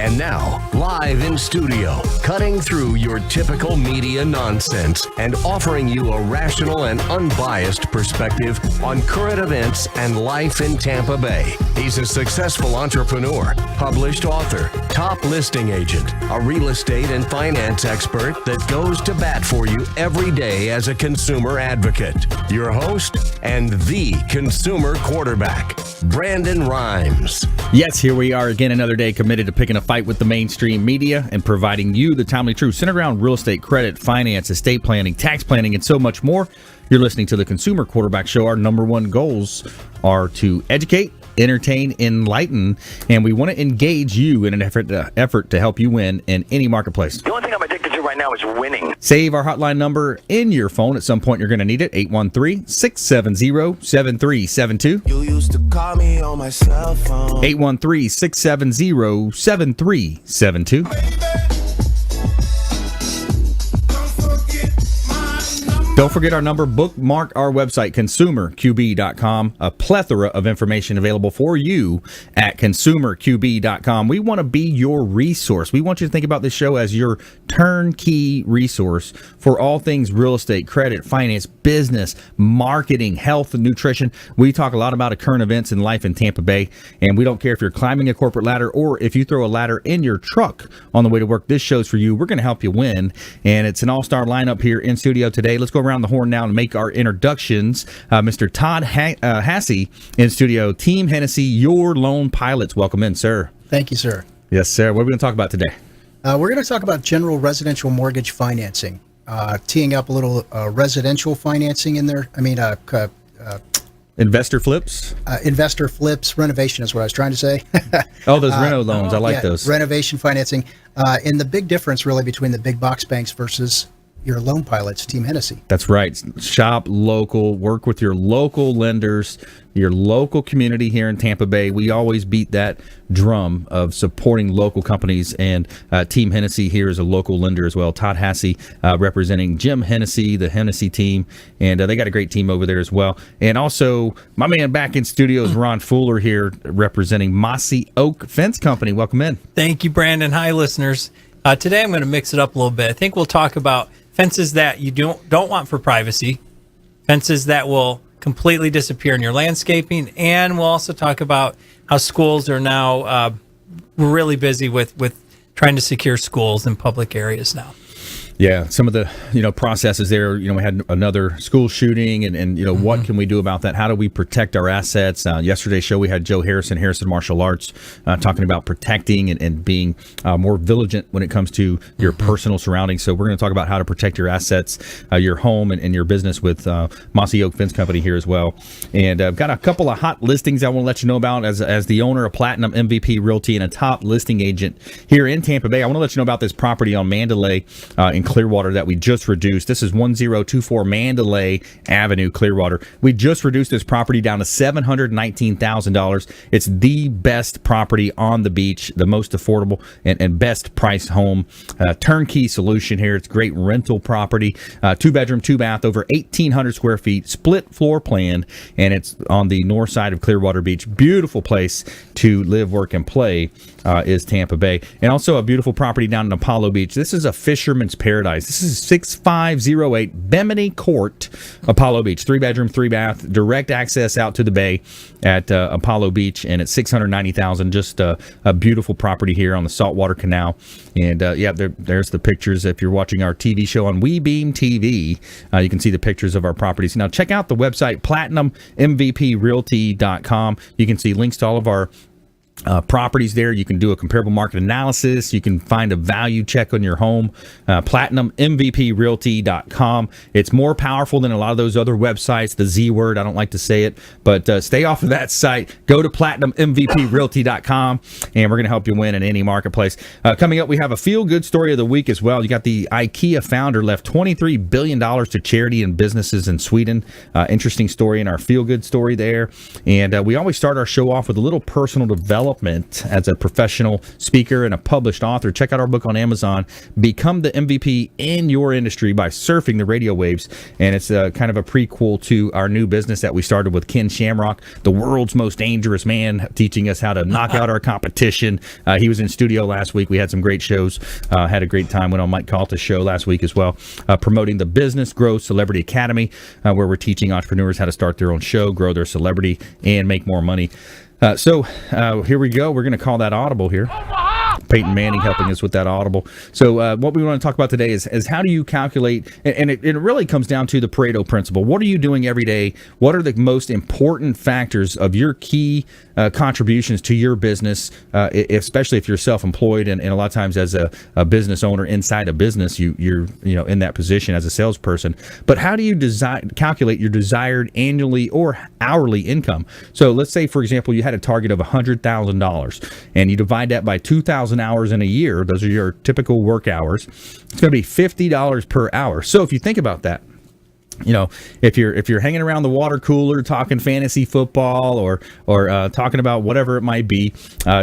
And now, live in studio, cutting through your typical media nonsense and offering you a rational and unbiased perspective on current events and life in Tampa Bay. He's a successful entrepreneur, published author, top listing agent, a real estate and finance expert that goes to bat for you every day as a consumer advocate. Your host and the consumer quarterback, Brandon Rhymes. Yes, here we are again, another day committed to picking a fight with the mainstream media and providing you the timely truth centered around real estate, credit, finance, estate planning, tax planning, and so much more. You're listening to the Consumer Quarterback Show. Our number one goals are to educate, entertain, enlighten, and we want to engage you in an effort to help you win in any marketplace. The only thing I'm addicted to right now is winning. Save our hotline number in your phone. At some point, you're going to need it. 813-670-7372. You used to call me on my cell phone. 813-670-7372. Don't forget our number. Bookmark our website, consumerqb.com. A plethora of information available for you at consumerqb.com. We want to be your resource. We want you to think about this show as your turnkey resource for all things real estate, credit, finance, business, marketing, health, and nutrition. We talk a lot about current events in life in Tampa Bay, and we don't care if you're climbing a corporate ladder or if you throw a ladder in your truck on the way to work. This show's for you. We're going to help you win, and it's an all-star lineup here in studio today. Let's go around the horn now and make our introductions. Mr. Todd Hassey in studio. Team Hennessy, your loan pilots. Welcome in, sir. Thank you, sir. Yes, sir. What are we going to talk about today? We're going to talk about general residential mortgage financing, teeing up a little residential financing in there. Investor flips? Investor flips, renovation is what I was trying to say. Oh, those reno loans. I like those. Renovation financing. And the big difference really between the big box banks versus your loan pilots, Team Hennessy. That's right. Shop local, work with your local lenders, your local community here in Tampa Bay. We always beat that drum of supporting local companies, and Team Hennessy here is a local lender as well. Todd Hassey representing Jim Hennessy, the Hennessy team, and they got a great team over there as well. And also, my man back in studio is Ron Fuller here representing Mossy Oak Fence Company. Welcome in. Thank you, Brandon. Hi, listeners. Today I'm going to mix it up a little bit. I think we'll talk about fences that you don't want for privacy, fences that will completely disappear in your landscaping, and we'll also talk about how schools are now really busy with trying to secure schools in public areas now. Yeah, some of the processes there. We had another school shooting, and what can we do about that? How do we protect our assets? Yesterday's show we had Joe Harrison Martial Arts, talking about protecting and being more vigilant when it comes to your personal surroundings. So we're going to talk about how to protect your assets, your home, and your business with Mossy Oak Fence Company here as well. And I've got a couple of hot listings I want to let you know about as the owner of Platinum MVP Realty and a top listing agent here in Tampa Bay. I want to let you know about this property on Mandalay in Clearwater that we just reduced. This is 1024 Mandalay Avenue, Clearwater. We just reduced this property down to $719,000. It's the best property on the beach, the most affordable and best priced home. Turnkey solution here. It's great rental property. 2-bedroom, 2-bath, over 1,800 square feet, split floor plan, and it's on the north side of Clearwater Beach. Beautiful place to live, work, and play is Tampa Bay. And also a beautiful property down in Apollo Beach. This is a fisherman's paradise. This is 6508 Bimini Court, Apollo Beach. 3-bedroom, 3-bath, direct access out to the bay at Apollo Beach, and it's $690,000. Just a beautiful property here on the Saltwater Canal. And there's the pictures. If you're watching our TV show on WeBeam TV, you can see the pictures of our properties. Now check out the website, PlatinumMVPRealty.com. You can see links to all of our properties there. You can do a comparable market analysis. You can find a value check on your home. PlatinumMVPRealty.com. It's more powerful than a lot of those other websites. The Z word, I don't like to say it, but stay off of that site. Go to PlatinumMVPRealty.com, and we're going to help you win in any marketplace. Coming up, we have a feel-good story of the week as well. You got the IKEA founder left $23 billion to charity and businesses in Sweden. Interesting story in our feel-good story there. And we always start our show off with a little personal development development as a professional speaker and a published author. Check out our book on Amazon, Become the MVP in Your Industry by Surfing the Radio Waves. And it's kind of a prequel to our new business that we started with Ken Shamrock, the world's most dangerous man, teaching us how to knock out our competition. He was in studio last week. We had some great shows. Had a great time. Went on Mike Calta's show last week as well, promoting the Business Growth Celebrity Academy, where we're teaching entrepreneurs how to start their own show, grow their celebrity, and make more money. So here we go. We're going to call that audible here. Peyton Manning helping us with that audible. So what we want to talk about today is how do you calculate, and it really comes down to the Pareto principle. What are you doing every day? What are the most important factors of your key contributions to your business, especially if you're self-employed, and a lot of times as a business owner inside a business, you're in that position as a salesperson. But how do you calculate your desired annually or hourly income? So let's say, for example, you had a target of $100,000, and you divide that by 2,000 hours in a year. Those are your typical work hours. It's going to be $50 per hour. So if you think about that, if you're hanging around the water cooler talking fantasy football or talking about whatever it might be,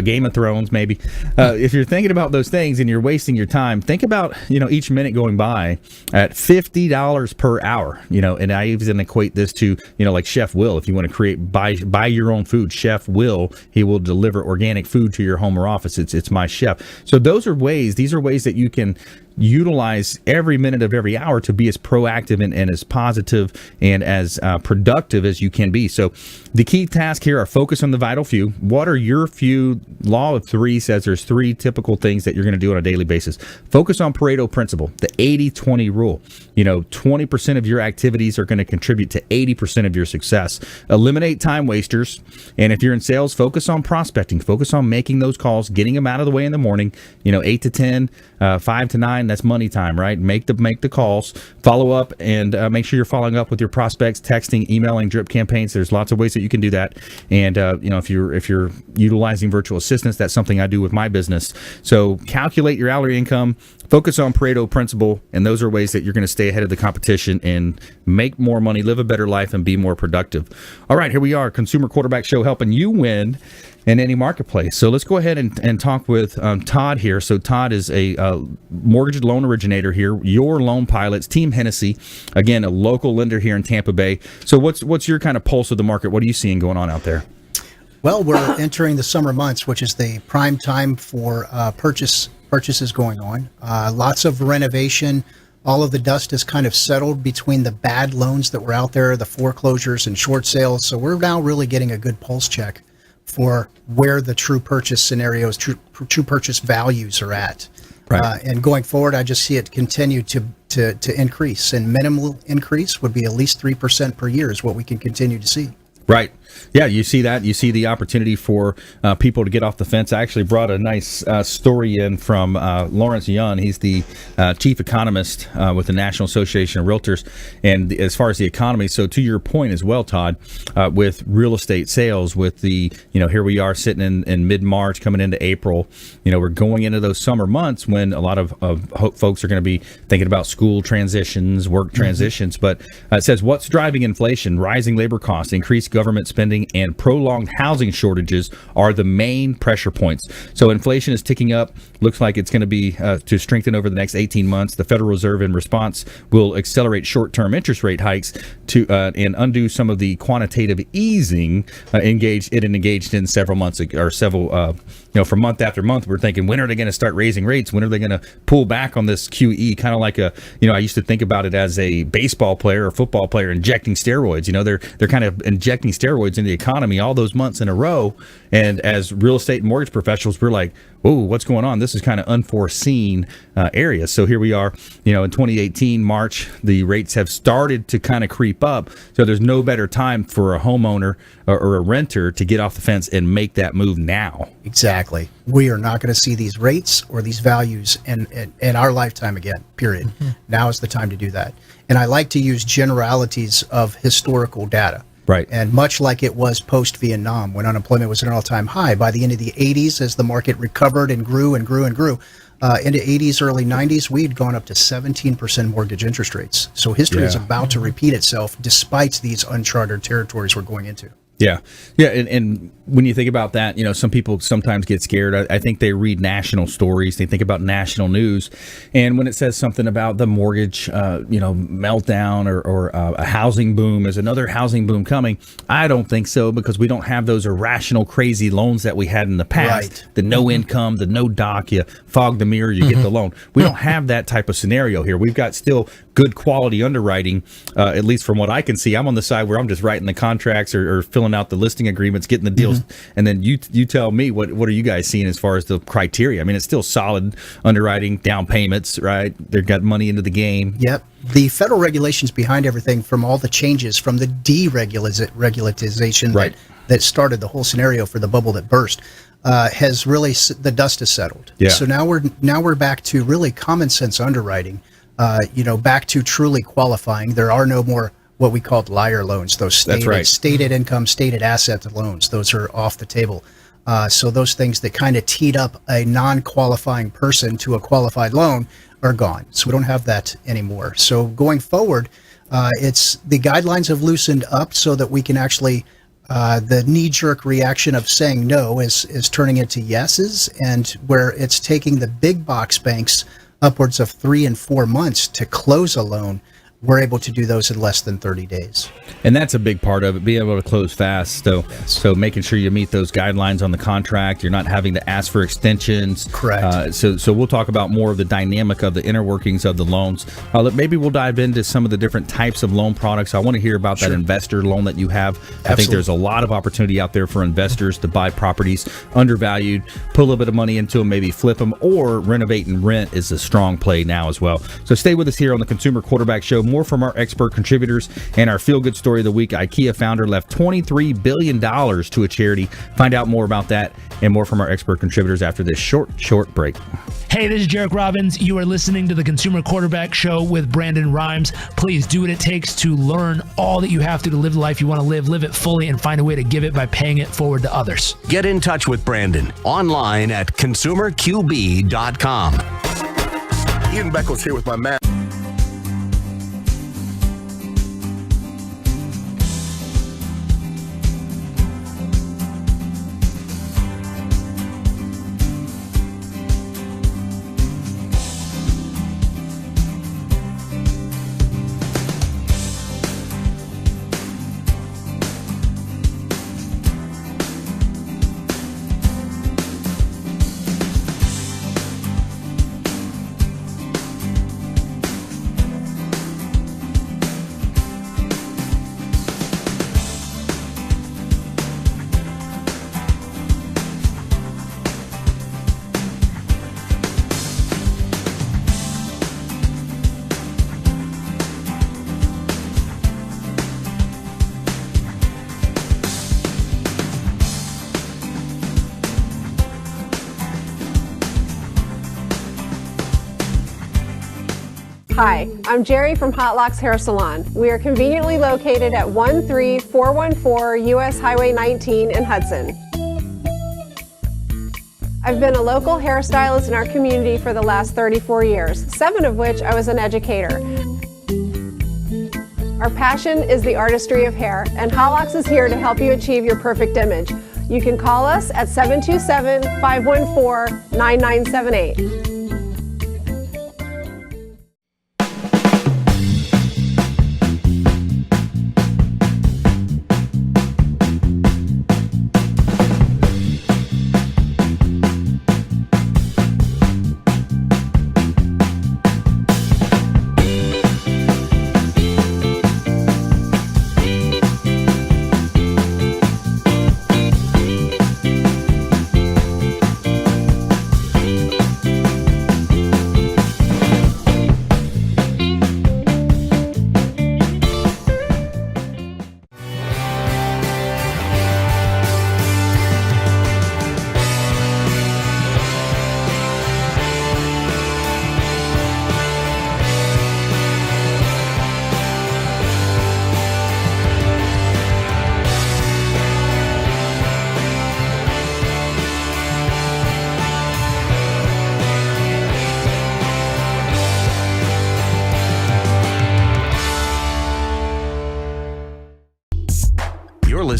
Game of Thrones maybe, if you're thinking about those things and you're wasting your time, think about each minute going by at $50 per hour. And I even equate this to like Chef Will. If you want to buy your own food, Chef Will, he will deliver organic food to your home or office. It's my chef. So these are ways that you can utilize every minute of every hour to be as proactive and as positive and as productive as you can be. So the key tasks here are focus on the vital few. What are your few? Law of three says there's three typical things that you're going to do on a daily basis. Focus on Pareto principle, the 80-20 rule. 20% of your activities are going to contribute to 80% of your success. Eliminate time wasters. And if you're in sales, focus on prospecting. Focus on making those calls, getting them out of the way in the morning, 8 to 10, 5 to 9, that's money time, right? Make the calls, follow up, and make sure you're following up with your prospects, texting, emailing, drip campaigns. There's lots of ways that you can do that. And if you're utilizing virtual assistants, that's something I do with my business. So calculate your hourly income, focus on Pareto principle, and those are ways that you're going to stay ahead of the competition and make more money, live a better life, and be more productive. All right, here we are, Consumer Quarterback Show, helping you win in any marketplace. So let's go ahead and talk with Todd here. So Todd is a mortgage loan originator here, Your Loan Pilots, Team Hennessy, again, a local lender here in Tampa Bay. So what's your kind of pulse of the market? What are you seeing going on out there? Well, we're entering the summer months, which is the prime time for purchases going on. Lots of renovation. All of the dust is kind of settled between the bad loans that were out there, the foreclosures and short sales. So we're now really getting a good pulse check for where the true purchase scenarios, true purchase values are at. Right. And going forward, I just see it continue to increase. And minimal increase would be at least 3% per year is what we can continue to see. Right. Yeah, you see that. You see the opportunity for people to get off the fence. I actually brought a nice story in from Lawrence Yun. He's the chief economist with the National Association of Realtors. And as far as the economy, so to your point as well, Todd, with real estate sales, with the, here we are sitting in mid-March, coming into April, we're going into those summer months when a lot of folks are going to be thinking about school transitions, work transitions. But it says, what's driving inflation? Rising labor costs, increased government spending, and prolonged housing shortages are the main pressure points. So inflation is ticking up. Looks like it's going to be to strengthen over the next 18 months. The Federal Reserve, in response, will accelerate short-term interest rate hikes to and undo some of the quantitative easing engaged in several months or several. For month after month, we're thinking, when are they going to start raising rates? When are they going to pull back on this QE? Kind of like I used to think about it as a baseball player or football player injecting steroids. They're kind of injecting steroids into the economy all those months in a row. And as real estate and mortgage professionals, we're like, whoa, what's going on? This is kind of unforeseen areas. So here we are, in 2018, March, the rates have started to kind of creep up. So there's no better time for a homeowner or a renter to get off the fence and make that move now. Exactly. We are not going to see these rates or these values in our lifetime again, period. Mm-hmm. Now is the time to do that. And I like to use generalities of historical data. Right. And much like it was post-Vietnam, when unemployment was at an all-time high, by the end of the 80s, as the market recovered and grew and grew and grew, into 80s, early 90s, we'd gone up to 17% mortgage interest rates. So history is about to repeat itself despite these uncharted territories we're going into. Yeah. Yeah. And when you think about that, some people sometimes get scared. I think they read national stories. They think about national news. And when it says something about the mortgage, meltdown or a housing boom, is another housing boom coming? I don't think so, because we don't have those irrational, crazy loans that we had in the past. Right. The no income, the no doc, you fog the mirror, you get the loan. We don't have that type of scenario here. We've got still good quality underwriting, at least from what I can see. I'm on the side where I'm just writing the contracts or filling out the listing agreements, getting the deals, and then you tell me what are you guys seeing as far as the criteria? I mean, it's still solid underwriting, down payments, right? They've got money into the game. Yep. The federal regulations behind everything, from all the changes from the deregularization Right. that started the whole scenario for the bubble that burst, has really, the dust has settled. Yeah. So now we're back to really common sense underwriting. Back to truly qualifying. There are no more what we called liar loans. Those stated income, stated asset loans. Those are off the table. So those things that kind of teed up a non-qualifying person to a qualified loan are gone. So we don't have that anymore. So going forward, it's the guidelines have loosened up so that we can actually, the knee-jerk reaction of saying no is turning into yeses, and where it's taking the big box banks upwards of 3 and 4 months to close a loan, we're able to do those in less than 30 days. And that's a big part of it, being able to close fast. So making sure you meet those guidelines on the contract. You're not having to ask for extensions. Correct. So we'll talk about more of the dynamic of the inner workings of the loans. Maybe we'll dive into some of the different types of loan products. I want to hear about that investor loan that you have. I think there's a lot of opportunity out there for investors to buy properties undervalued, put a little bit of money into them, maybe flip them, or renovate and rent is a strong play now as well. So stay with us here on the Consumer Quarterback Show. More from our expert contributors and our feel-good story of the week. IKEA founder left $23 billion to a charity. Find out more about that and more from our expert contributors after this short break. Hey, this is Jarek Robbins. You are listening to the Consumer Quarterback Show with Brandon Rhymes. Please do what it takes to learn all that you have to live the life you want to live it fully, and find a way to give it by paying it forward to others. Get in touch with Brandon online at consumerqb.com. Ian Beckles here with my man. Hi, I'm Jerry from Hot Locks Hair Salon. We are conveniently located at 13414 US Highway 19 in Hudson. I've been a local hairstylist in our community for the last 34 years, 7 of which I was an educator. Our passion is the artistry of hair, and Hot Locks is here to help you achieve your perfect image. You can call us at 727-514-9978.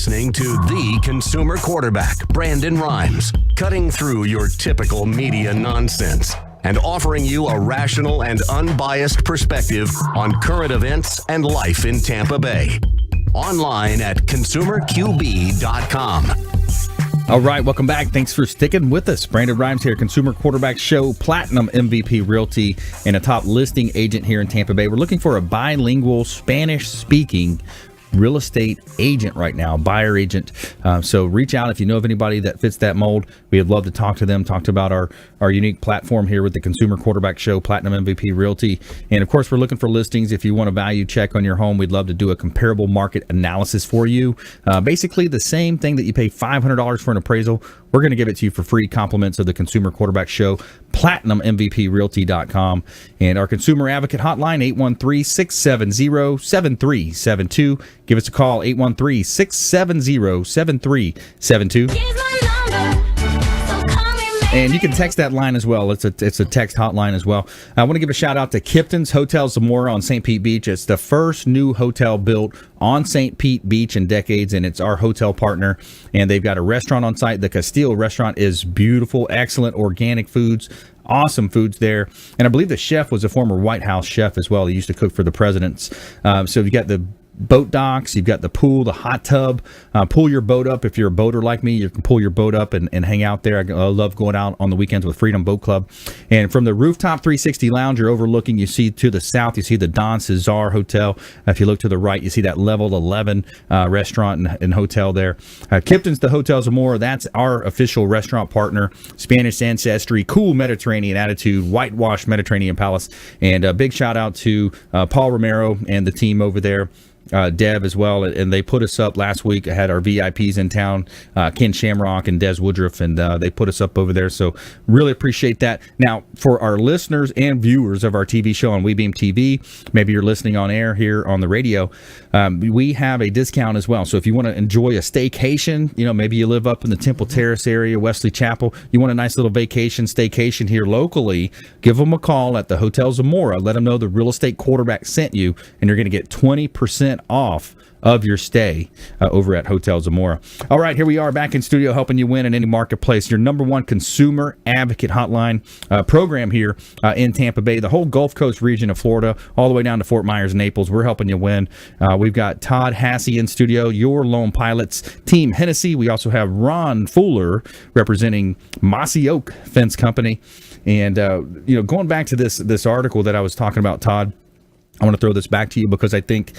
listening to the consumer quarterback, Brandon Rhymes, cutting through your typical media nonsense and offering you a rational and unbiased perspective on current events and life in Tampa Bay. Online at consumerqb.com. All right, welcome back. Thanks for sticking with us. Brandon Rhymes here, Consumer Quarterback Show, Platinum MVP Realty, and a top listing agent here in Tampa Bay. We're looking for a bilingual, Spanish-speaking real estate agent right now, buyer agent. So reach out if you know of anybody that fits that mold. We'd love to talk to them, talk about our unique platform here with the Consumer Quarterback Show, Platinum MVP Realty. And of course, we're looking for listings. If you want a value check on your home, we'd love to do a comparable market analysis for you. Basically the same thing that you pay $500 for an appraisal. We're going to give it to you for free, compliments of the Consumer Quarterback Show, PlatinumMVPRealty.com. And our consumer advocate hotline, 813-670-7372. Give us a call, 813-670-7372. And you can text that line as well. It's a text hotline as well. I want to give a shout out to Kipton's Hotel Zamora on St. Pete Beach. It's the first new hotel built on St. Pete Beach in decades, and it's our hotel partner. And they've got a restaurant on site. The Castile restaurant is beautiful, excellent organic foods. Awesome foods there. And I believe the chef was a former White House chef as well. He used to cook for the presidents. So you got the boat docks, you've got the pool, the hot tub. Pull your boat up. If you're a boater like me, you can pull your boat up and hang out there. I love going out on the weekends with Freedom Boat Club. And from the rooftop 360 lounge, you're overlooking, you see to the south, you see the Don Cesar Hotel. If you look to the right, you see that level 11 restaurant and hotel there. Kipton's the Hotel Zamora. That's our official restaurant partner. Spanish ancestry, cool Mediterranean attitude, whitewashed Mediterranean palace. And a big shout out to Paul Romero and the team over there. Dev as well, and they put us up last week. I had our VIPs in town, Ken Shamrock and Des Woodruff, and they put us up over there, so really appreciate that. Now, for our listeners and viewers of our TV show on WeBeam TV, maybe you're listening on air here on the radio, we have a discount as well. So if you want to enjoy a staycation, maybe you live up in the Temple Terrace area, Wesley Chapel, you want a nice little staycation here locally, give them a call at the Hotel Zamora. Let them know the real estate quarterback sent you, and you're going to get 20% off of your stay over at Hotel Zamora. All right, here we are back in studio helping you win in any marketplace. Your number one consumer advocate hotline program here in Tampa Bay, the whole Gulf Coast region of Florida, all the way down to Fort Myers, Naples. We're helping you win. We've got Todd Hassey in studio, your lone pilots, Team Hennessy. We also have Ron Fuller representing Mossy Oak Fence Company. And, going back to this article that I was talking about, Todd, I want to throw this back to you because I think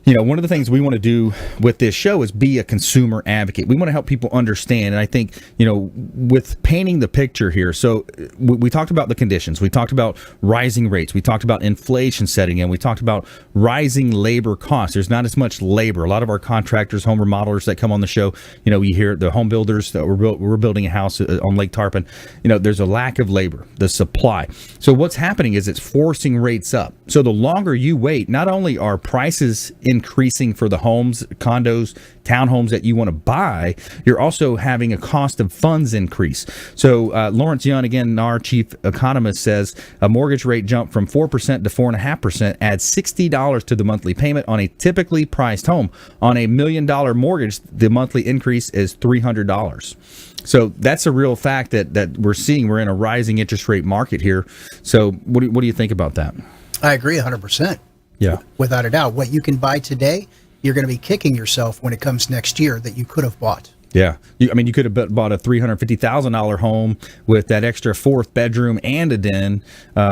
one of the things we want to do with this show is be a consumer advocate. We want to help people understand. And I think, with painting the picture here, so we talked about the conditions. We talked about rising rates. We talked about inflation setting in. We talked about rising labor costs. There's not as much labor. A lot of our contractors, home remodelers that come on the show, you hear the home builders that we're building a house on Lake Tarpon. There's a lack of labor, the supply. So what's happening is it's forcing rates up. So the longer you wait, not only are prices increasing for the homes, condos, townhomes that you want to buy, you're also having a cost of funds increase. So Lawrence Young, again, our chief economist, says a mortgage rate jump from 4% to 4.5% adds $60 to the monthly payment on a typically priced home. On a $1 million mortgage, the monthly increase is $300. So that's a real fact that we're seeing. We're in a rising interest rate market here. So what do you think about that? I agree 100%. Yeah. Without a doubt. What you can buy today, you're going to be kicking yourself when it comes next year that you could have bought. Yeah. You could have bought a $350,000 home with that extra fourth bedroom and a den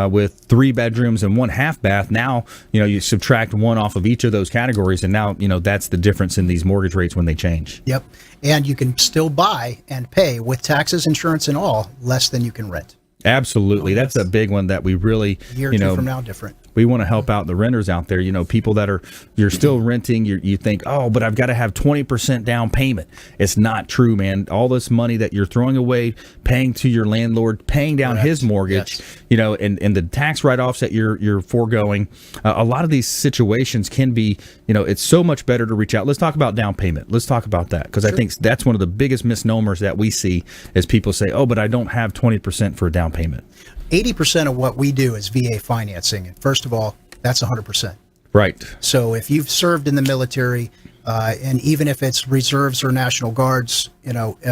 with 3 bedrooms and 1 half bath. Now, you subtract one off of each of those categories, and now, that's the difference in these mortgage rates when they change. Yep. And you can still buy and pay with taxes, insurance, and all less than you can rent. Absolutely. That's a big one that we really, year or two from now, different. We want to help out the renters out there, people that you're still renting, you think, oh, but I've got to have 20% down payment. It's not true, man. All this money that you're throwing away, paying to your landlord, paying down his mortgage, and the tax write-offs that you're foregoing, a lot of these situations can be, it's so much better to reach out. Let's talk about down payment. Let's talk about that, because I think that's one of the biggest misnomers that we see is people say, oh, but I don't have 20% for a down payment. 80% of what we do is VA financing. And first of all, that's 100%. Right. So if you've served in the military, And even if it's reserves or National Guards,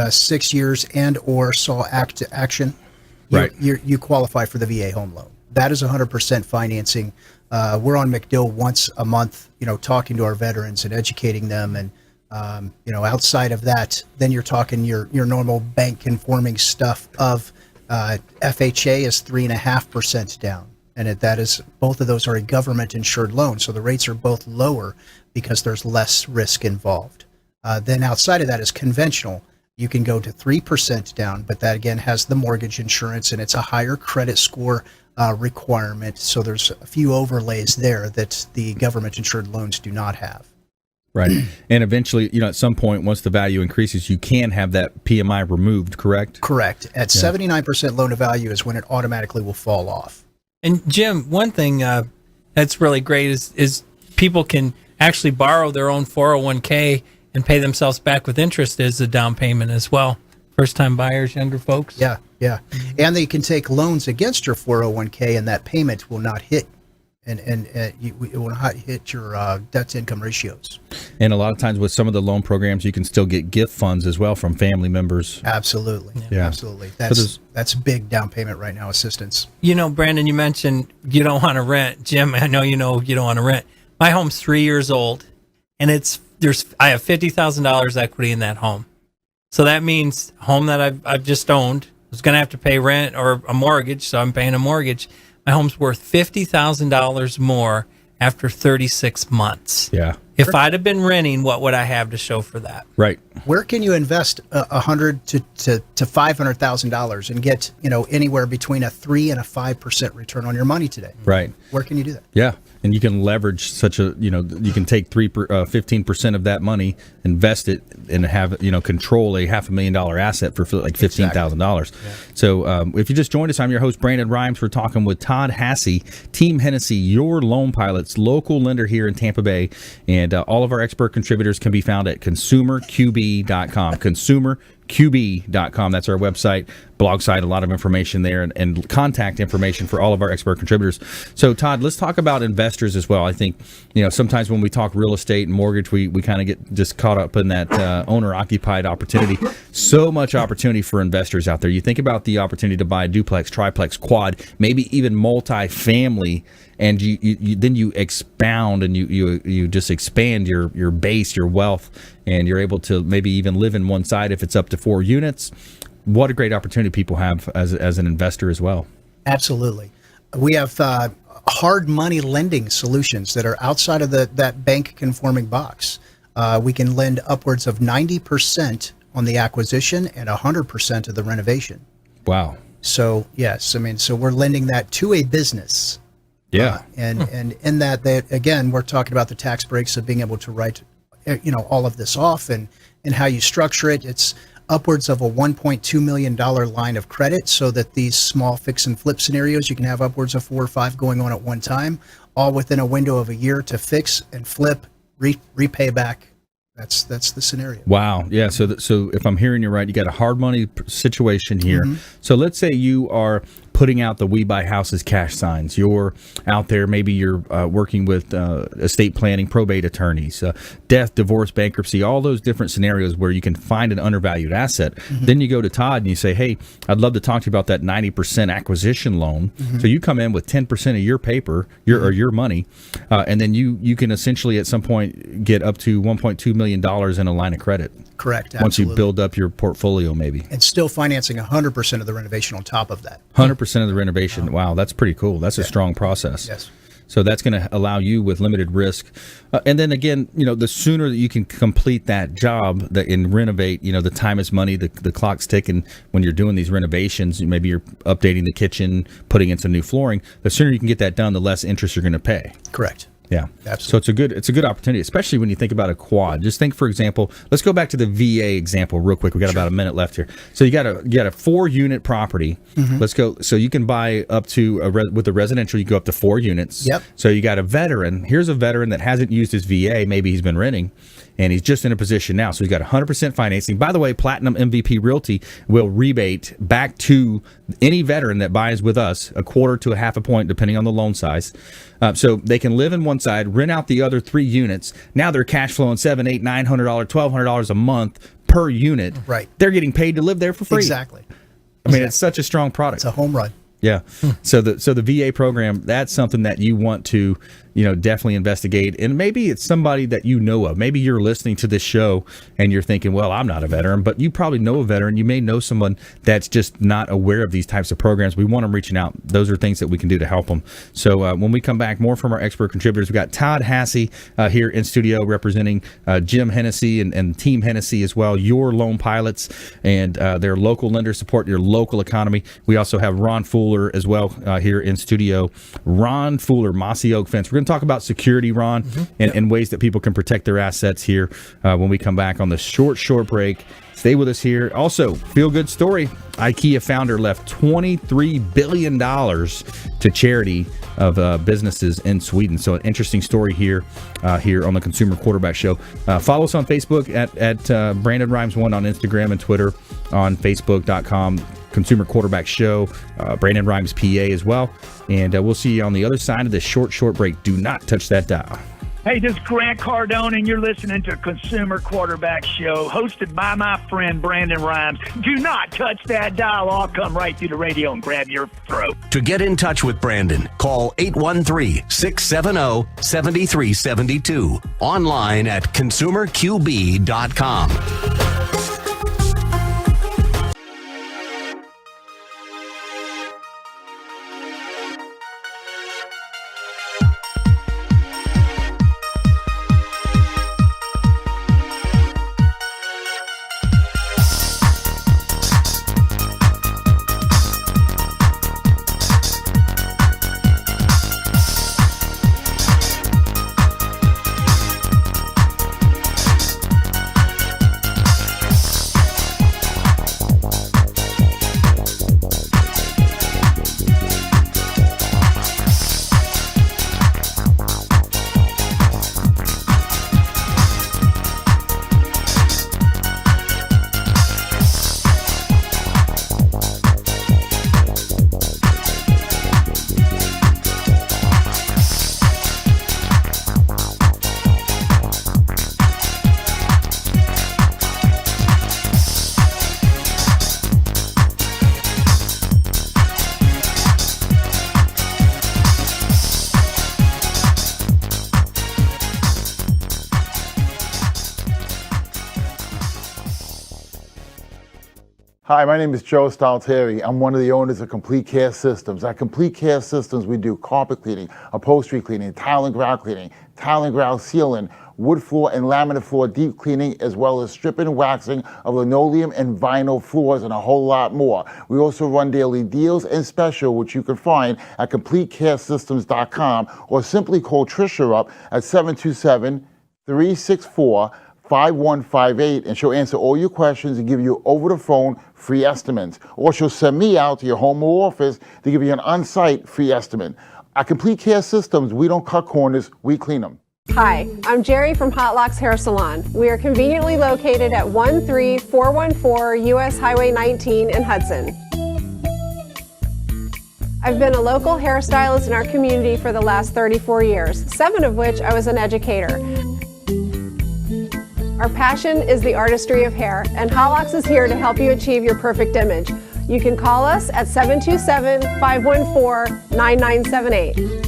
6 years and or saw action, Right. you qualify for the VA home loan. That is 100% financing. We're on MacDill once a month, talking to our veterans and educating them. And, outside of that, then you're talking your normal bank conforming stuff of FHA is 3.5% down. And that is, both of those are a government insured loan. So the rates are both lower because there's less risk involved. Then outside of that is conventional. You can go to 3% down, but that again has the mortgage insurance and it's a higher credit score requirement. So there's a few overlays there that the government insured loans do not have. Right. And eventually, at some point, once the value increases, you can have that PMI removed, correct? Correct. At 79% loan to value is when it automatically will fall off. And Jim, one thing that's really great is people can actually borrow their own 401k and pay themselves back with interest as a down payment as well. First-time buyers, younger folks. Yeah. And they can take loans against your 401k, and that payment will not hit, and it will not hit your debt-to-income ratios. And a lot of times with some of the loan programs, you can still get gift funds as well from family members. Absolutely. Yeah. Absolutely. That's big down payment right now, assistance. Brandon, you mentioned you don't want to rent. Jim, I know you don't want to rent. My home's 3 years old, and I have $50,000 equity in that home. So that means home that I've just owned is going to have to pay rent or a mortgage, so I'm paying a mortgage. My home's worth $50,000 more after 36 months. Yeah. If I'd have been renting, what would I have to show for that? Right. Where can you invest $100,000 to $500,000 and get anywhere between a 3 and a 5% return on your money today? Right. Where can you do that? Yeah. And you can leverage you can take 15% of that money, invest it, and have, control a $500,000 asset for like $15,000. Exactly. Yeah. So if you just joined us, I'm your host, Brandon Rhymes. We're talking with Todd Hassey, Team Hennessy, your loan pilots, local lender here in Tampa Bay. And all of our expert contributors can be found at consumerqb.com. consumerqb.com. That's our website, blog site, a lot of information there, and contact information for all of our expert contributors. So, Todd, let's talk about investors as well. I think, sometimes when we talk real estate and mortgage, we kind of get just caught up in that owner-occupied opportunity. So much opportunity for investors out there. You think about the opportunity to buy a duplex, triplex, quad, maybe even multi-family, and you expound and you just expand your base, your wealth, and you're able to maybe even live in one side if it's up to 4 units. What a great opportunity people have as an investor as well. Absolutely. We have hard money lending solutions that are outside of that bank conforming box. We can lend upwards of 90% on the acquisition and 100% of the renovation. Wow. So yes, so we're lending that to a business. Yeah. And in that, again, we're talking about the tax breaks of being able to write, all of this off and how you structure it. It's upwards of a $1.2 million line of credit, so that these small fix and flip scenarios, you can have upwards of 4 or 5 going on at one time, all within a window of a year to fix and flip, repay back. That's the scenario. Wow. Yeah. So if I'm hearing you right, you got a hard money situation here. Mm-hmm. So let's say you are putting out the We Buy Houses cash signs. You're out there, maybe you're working with estate planning, probate attorneys, death, divorce, bankruptcy, all those different scenarios where you can find an undervalued asset. Mm-hmm. Then you go to Todd and you say, hey, I'd love to talk to you about that 90% acquisition loan. Mm-hmm. So you come in with 10% of your paper, your money, and then you can essentially at some point get up to $1.2 million in a line of credit. Correct. Absolutely. Once you build up your portfolio, maybe. And still financing 100% of the renovation on top of that. 100% of the renovation. Wow, that's pretty cool. That's a strong process. Yes. So that's going to allow you with limited risk. And then again, the sooner that you can complete that job and renovate, the time is money, the clock's ticking when you're doing these renovations. Maybe you're updating the kitchen, putting in some new flooring. The sooner you can get that done, the less interest you're going to pay. Correct. Yeah. Absolutely. So it's a good opportunity, especially when you think about a quad. Just think, for example, let's go back to the VA example real quick. We got about a minute left here. So you got a 4-unit property. Mm-hmm. Let's go. So you can buy up to with a residential, you go up to 4 units. Yep. So you got a veteran. Here's a veteran that hasn't used his VA. Maybe he's been renting, and he's just in a position now. So he's got 100% financing. By the way, Platinum MVP Realty will rebate back to any veteran that buys with us a quarter to a half a point, depending on the loan size. So they can live in one side, rent out the other 3 units. Now they're cash flowing $700, $800, $900, $1,200 a month per unit. Right. They're getting paid to live there for free. Exactly. I mean, it's such a strong product. It's a home run. Yeah. So the VA program, that's something that you want to, definitely investigate. And maybe it's somebody that you know of. Maybe you're listening to this show and you're thinking, well, I'm not a veteran, but you probably know a veteran. You may know someone that's just not aware of these types of programs. We want them reaching out. Those are things that we can do to help them. So when we come back, more from our expert contributors. We've got Todd Hassey here in studio representing Jim Hennessy and Team Hennessy as well, your loan pilots and their local lender support, your local economy. We also have Ron Fuller as well here in studio. Ron Fuller, Mossy Oak Fence. We're going to talk about security, Ron, and ways that people can protect their assets here when we come back on the short break. Stay with us here. Also, feel good story. IKEA founder left $23 billion to charity of businesses in Sweden. So an interesting story here on the Consumer Quarterback Show. Follow us on Facebook at Brandon Rhymes 1 on Instagram and Twitter, on Facebook.com. Consumer Quarterback Show, Brandon Rhymes PA as well. And we'll see you on the other side of this short break. Do not touch that dial. Hey, this is Grant Cardone, and you're listening to Consumer Quarterback Show, hosted by my friend Brandon Rhymes. Do not touch that dial. I'll come right through the radio and grab your throat. To get in touch with Brandon, call 813-670-7372. Online at consumerqb.com. Hi, my name is Joe Stalteri. I'm one of the owners of Complete Care Systems. At Complete Care Systems, we do carpet cleaning, upholstery cleaning, tile and grout cleaning, tile and grout sealing, wood floor and laminate floor deep cleaning, as well as stripping and waxing of linoleum and vinyl floors, and a whole lot more. We also run daily deals and special, which you can find at CompleteCareSystems.com, or simply call Trisha up at 727-364-5158, and she'll answer all your questions and give you over the phone free estimates. Or she'll send me out to your home or office to give you an on-site free estimate. At Complete Care Systems, we don't cut corners, we clean them. Hi, I'm Jerry from Hot Locks Hair Salon. We are conveniently located at 13414 US Highway 19 in Hudson. I've been a local hairstylist in our community for the last 34 years, 7 of which I was an educator. Our passion is the artistry of hair, and Hot Locks is here to help you achieve your perfect image. You can call us at 727-514-9978.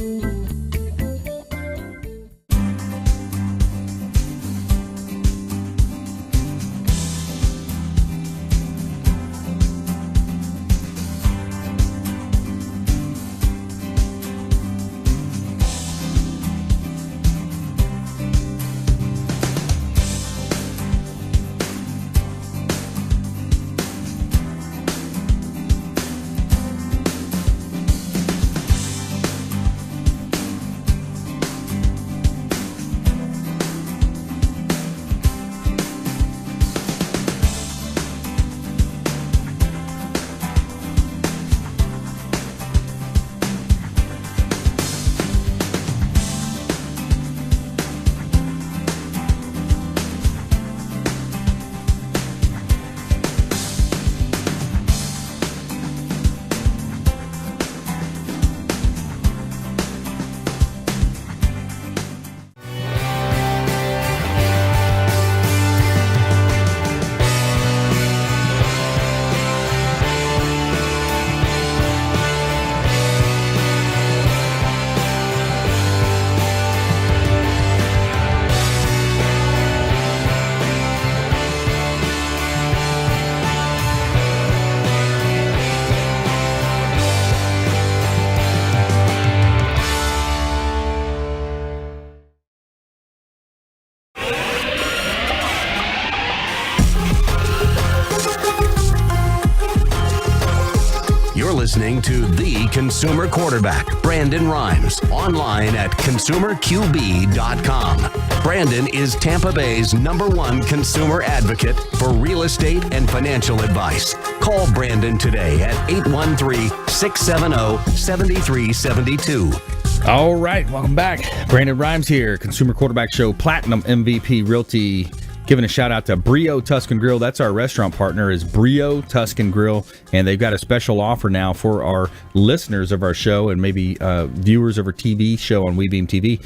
listening to The Consumer Quarterback, Brandon Rhymes, online at consumerqb.com. Brandon is Tampa Bay's #1 consumer advocate for real estate and financial advice. Call Brandon today at 813-670-7372. All right, welcome back. Brandon Rhymes here, Consumer Quarterback Show, Platinum MVP Realty. Giving a shout out to Brio Tuscan Grill. That's our restaurant partner, is Brio Tuscan Grill, and they've got a special offer now for our listeners of our show and maybe viewers of our TV show on WeBeam TV.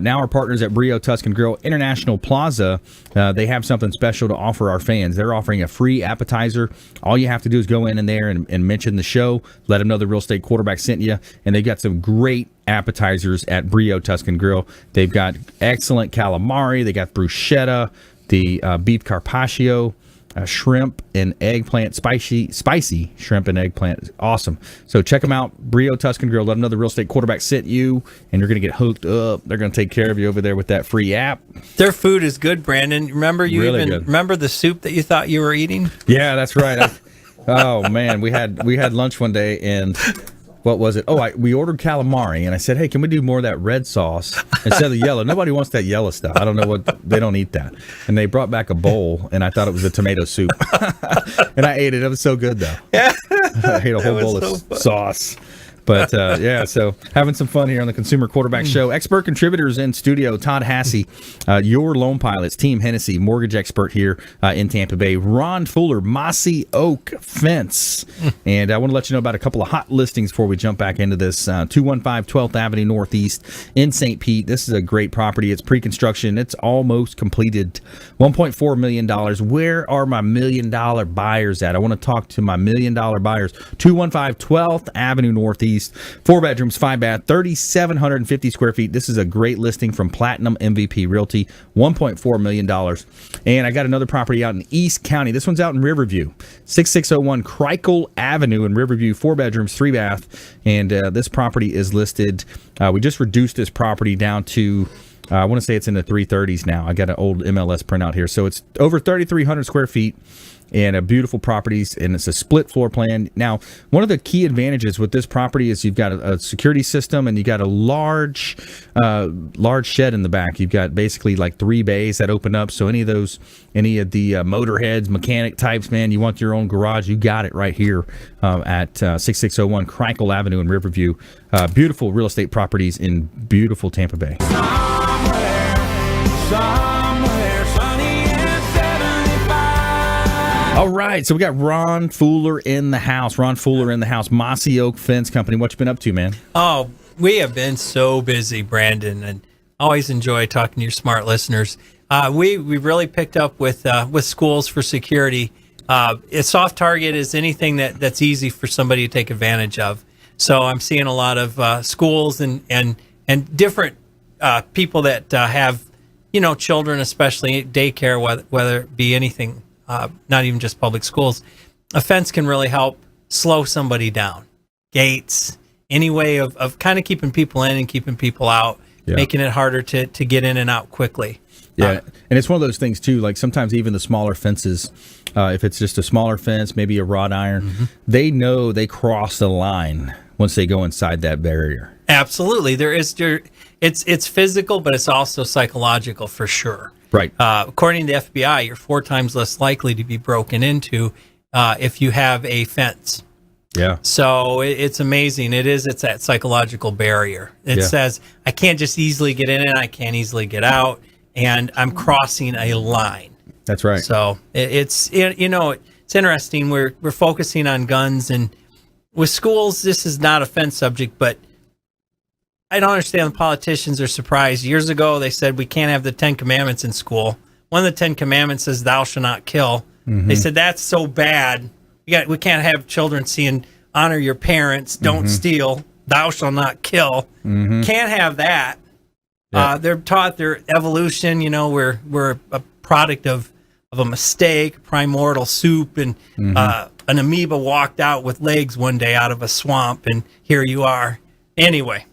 Now our partners at Brio Tuscan Grill International Plaza, they have something special to offer our fans. They're offering a free appetizer. All you have to do is go in there and mention the show, let them know the Real Estate Quarterback sent you, and they've got some great appetizers at Brio Tuscan Grill. They've got excellent calamari. They got bruschetta, the beef carpaccio, shrimp and eggplant, spicy shrimp and eggplant. Awesome. So check them out, Brio Tuscan Grill. Let them know the Real Estate Quarterback sent you, and you're going to get hooked up. They're going to take care of you over there with that free app. Their food is good, Brandon. Remember remember the soup that you thought you were eating? Yeah, that's right. Oh man, we had lunch one day, and what was it? Oh, we ordered calamari, and I said, hey, can we do more of that red sauce instead of the yellow? Nobody wants that yellow stuff. I don't know they don't eat that. And they brought back a bowl, and I thought it was a tomato soup. And I ate it. It was so good, though. Yeah. I ate a whole bowl of sauce. But, so having some fun here on the Consumer Quarterback Show. Expert contributors in studio, Todd Hassey, your loan pilots, Team Hennessy, mortgage expert here in Tampa Bay. Ron Fuller, Mossy Oak Fence. And I want to let you know about a couple of hot listings before we jump back into this. 215 12th Avenue Northeast in St. Pete. This is a great property. It's pre-construction. It's almost completed. $1.4 million. Where are my $1 million buyers at? I want to talk to my $1 million buyers. 215 12th Avenue Northeast. 4 bedrooms, 5 bath, 3,750 square feet. This is a great listing from Platinum MVP Realty, $1.4 million. And I got another property out in East County. This one's out in Riverview, 6601 Crikel Avenue in Riverview, 4 bedrooms, 3 bath. And this property is listed. We just reduced this property down to, I want to say it's in the 330s now. I got an old MLS printout here. So it's over 3,300 square feet. And beautiful properties, and it's a split floor plan. Now, one of the key advantages with this property is you've got a security system, and you got a large shed in the back. You've got basically like 3 bays that open up. So any of the motorheads, mechanic types, man, you want your own garage, you got it right here at 6601 Crikel Avenue in Riverview. Beautiful real estate properties in beautiful Tampa Bay. All right, so we got Ron Fuller in the house. Mossy Oak Fence Company. What you been up to, man? Oh, we have been so busy, Brandon, and always enjoy talking to your smart listeners. We really picked up with schools for security. A soft target is anything that's easy for somebody to take advantage of. So I'm seeing a lot of schools and different people that have children, especially daycare, whether it be anything. Not even just public schools. A fence can really help slow somebody down. Gates, any way of kind of keeping people in and keeping people out, making it harder to get in and out quickly. Yeah, and it's one of those things, too, like sometimes even the smaller fences, if it's just a smaller fence, maybe a wrought iron, they know they cross the line once they go inside that barrier. Absolutely. It's physical, but it's also psychological for sure. Right. According to the FBI, you're 4 times less likely to be broken into if you have a fence. Yeah. So it's amazing. It's that psychological barrier. It says, I can't just easily get in and I can't easily get out, and I'm crossing a line. That's right. So it's interesting. We're focusing on guns, and with schools, this is not a fence subject, but I don't understand the politicians are surprised. Years ago, they said we can't have the 10 Commandments in school. One of the 10 Commandments says, thou shalt not kill. They said, that's so bad. We can't have children seeing, honor your parents, don't steal, thou shalt not kill. Can't have that. They're taught their evolution. We're a product of a mistake, primordial soup, and an amoeba walked out with legs one day out of a swamp, and here you are. Anyway.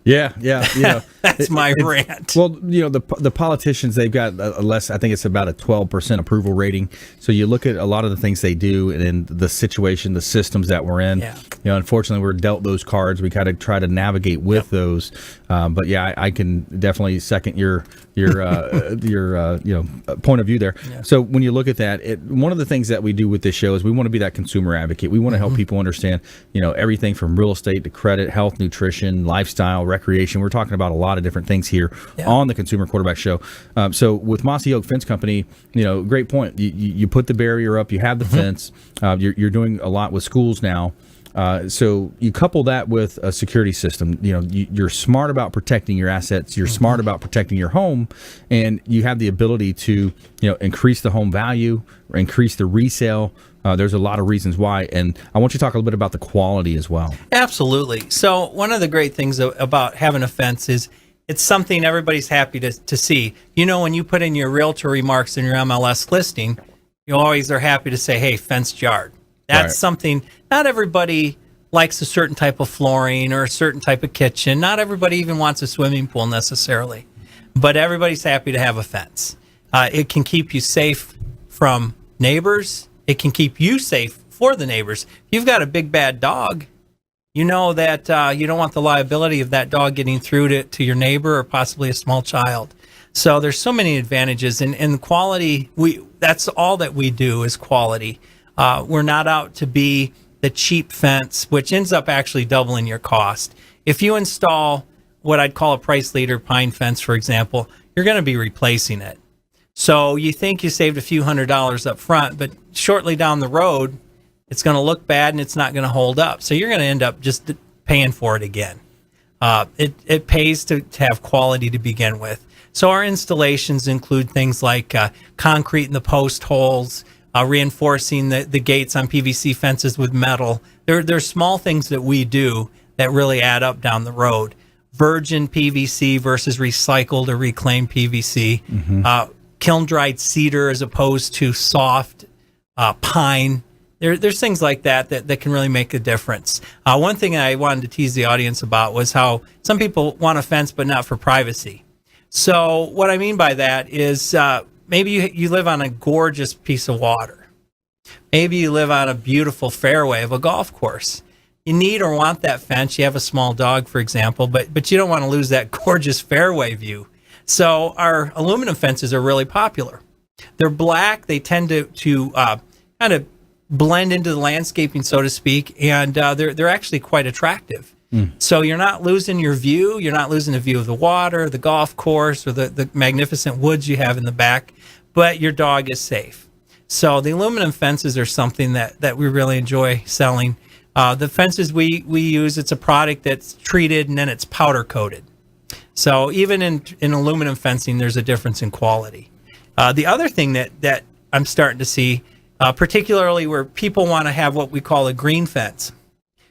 Yeah, yeah. That's my rant. Well, the politicians, they've got a less, I think it's about a 12% approval rating. So you look at a lot of the things they do and the situation, the systems that we're in. Yeah. Unfortunately, we're dealt those cards. We got to try to navigate with those. But yeah, I can definitely second your point of view there. Yeah. So when you look at that, one of the things that we do with this show is we want to be that consumer advocate. We want to help people understand, everything from real estate to credit, health, nutrition, lifestyle, recreation. We're talking about a lot of different things here on the Consumer Quarterback Show. So with Mossy Oak Fence Company, great point. You put the barrier up, you have the fence. You're doing a lot with schools now. So you couple that with a security system. You're smart about protecting your assets. You're smart about protecting your home, and you have the ability to increase the home value, or increase the resale. There's a lot of reasons why, and I want you to talk a little bit about the quality as well. Absolutely. So one of the great things about having a fence is it's something everybody's happy to see. When you put in your realtor remarks in your MLS listing, you always are happy to say, hey, fenced yard. That's something, not everybody likes a certain type of flooring or a certain type of kitchen. Not everybody even wants a swimming pool necessarily, but everybody's happy to have a fence. It can keep you safe from neighbors. It can keep you safe for the neighbors. If you've got a big bad dog, you know that you don't want the liability of that dog getting through to your neighbor or possibly a small child. So there's so many advantages, and quality, that's all that we do is quality. We're not out to be the cheap fence, which ends up actually doubling your cost. If you install what I'd call a price leader pine fence, for example, you're going to be replacing it. So you think you saved a few $100s up front, but shortly down the road, it's going to look bad and it's not going to hold up. So you're going to end up just paying for it again. It pays to have quality to begin with. So our installations include things like concrete in the post holes, reinforcing the gates on PVC fences with metal. There's small things that we do that really add up down the road. Virgin PVC versus recycled or reclaimed PVC. Kiln-dried cedar as opposed to soft pine. There's things like that can really make a difference. One thing I wanted to tease the audience about was how some people want a fence but not for privacy. So what I mean by that is maybe you live on a gorgeous piece of water. Maybe you live on a beautiful fairway of a golf course. You need or want that fence. You have a small dog, for example, but you don't want to lose that gorgeous fairway view. So our aluminum fences are really popular. They're black. They tend to kind of blend into the landscaping, so to speak, and they're actually quite attractive. So you're not losing your view. You're not losing the view of the water, the golf course, or the magnificent woods you have in the back, but your dog is safe. So the aluminum fences are something that we really enjoy selling. The fences we use, it's a product that's treated and then it's powder coated. So even in aluminum fencing, there's a difference in quality. The other thing that I'm starting to see, particularly where people want to have what we call a green fence.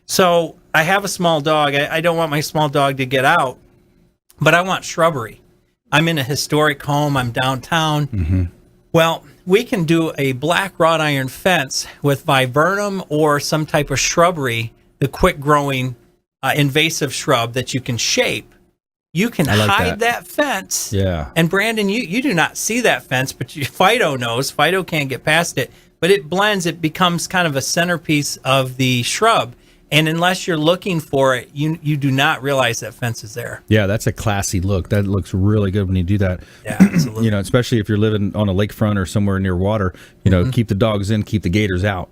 So I have a small dog. I don't want my small dog to get out, but I want shrubbery. I'm in a historic home. I'm downtown. Well, we can do a black wrought iron fence with viburnum or some type of shrubbery, the quick-growing invasive shrub that you can shape. You can hide that fence. Yeah. And Brandon, you do not see that fence, but Fido knows. Fido can't get past it. But it blends. It becomes kind of a centerpiece of the shrub. And unless you're looking for it, you do not realize that fence is there. Yeah, that's a classy look. That looks really good when you do that. Yeah, absolutely. Especially if you're living on a lakefront or somewhere near water, keep the dogs in, keep the gators out,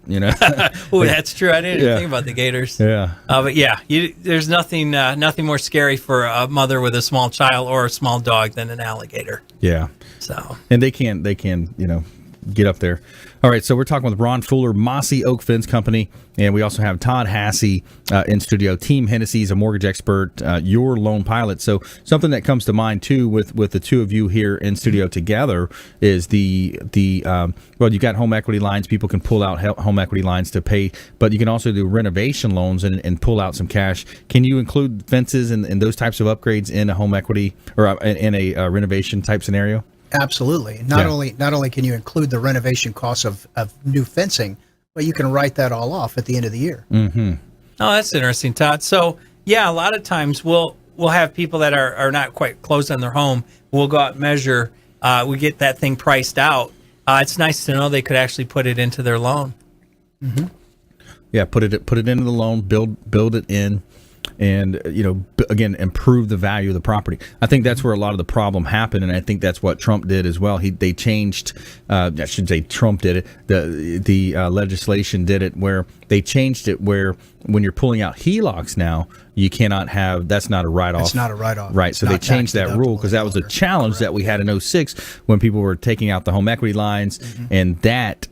Oh, that's true. I didn't even think about the gators. Yeah. But yeah, there's nothing more scary for a mother with a small child or a small dog than an alligator. Yeah. So. And they can, get up there. All right, so we're talking with Ron Fuller, Mossy Oak Fence Company, and we also have Todd Hassey in studio. Team Hennessy's a mortgage expert, your loan pilot. So something that comes to mind too with the two of you here in studio together is you've got home equity lines. People can pull out home equity lines to pay, but you can also do renovation loans and pull out some cash. Can you include fences and those types of upgrades in a home equity or in a renovation type scenario? Absolutely. Not only can you include the renovation costs of new fencing, but you can write that all off at the end of the year. Oh, that's interesting, Todd. So yeah, a lot of times we'll we'll have people that are not quite closed on their home. We'll go out and measure. We get that thing priced out. It's nice to know they could actually put it into their loan. Mm-hmm. Yeah, put it into the loan, build it in, and again, improve the value of the property. I think that's where a lot of the problem happened, and I think that's what Trump did as well. They changed. I shouldn't say Trump did it. The legislation did it where they changed it where when you're pulling out HELOCs now, you cannot have. That's not a write-off. It's not a write-off. Right. It's So they not changed that tax-deductible rule because that was a challenge that we had in 2006 when people were taking out the home equity lines, and that